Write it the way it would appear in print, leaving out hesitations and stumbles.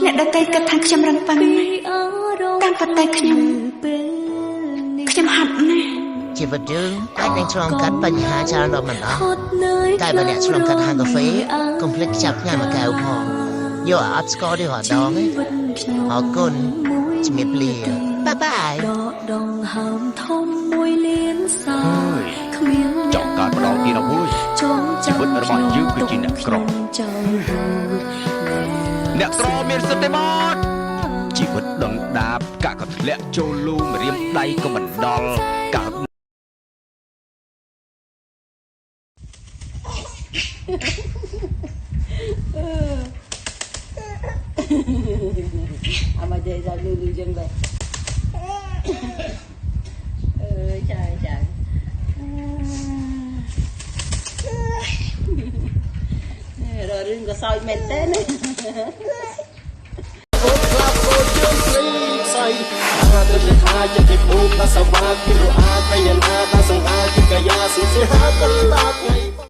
អ្នកដតីគិតថាខ្ញុំរំពឹងតាមប៉ុន្តែខ្ញុំហាត់ណាស់ជីវិតយើងអាចនឹងឆ្លងកាត់បញ្ហាច្រើនដល់មិនអស់តែបើអ្នកឆ្លងកាត់ហាងកាហ្វេកុំភ្លេចចាប់ញ៉ាំមួយកែវផងយកអត់ស្គាល់ទេរដងអរគុណជំរាបលាបាយបាយដងហើមធំមួយលៀនសាគ្មានចង់កើតម្ដងទៀតអើយជីវិតរបស់យើងគឺជាអ្នកក្រមានសិទ្ធិទេបងជីវិតដងដាបកាក់ក៏ធ្លាក់ចូលលូម្រាមដៃក៏មិនដល់កើតអាមកនិយាយដល់លឺចឹងដែរចារករឿងក៏សោយមែនទេណាអូក្លាប់អូយើងស្រីស្អីអាទៅថាជាទីពូកដល់សវ៉ាគីរ៉ាកាយណាដល់សង្ហាគីកាយាសុសិហាកន្លា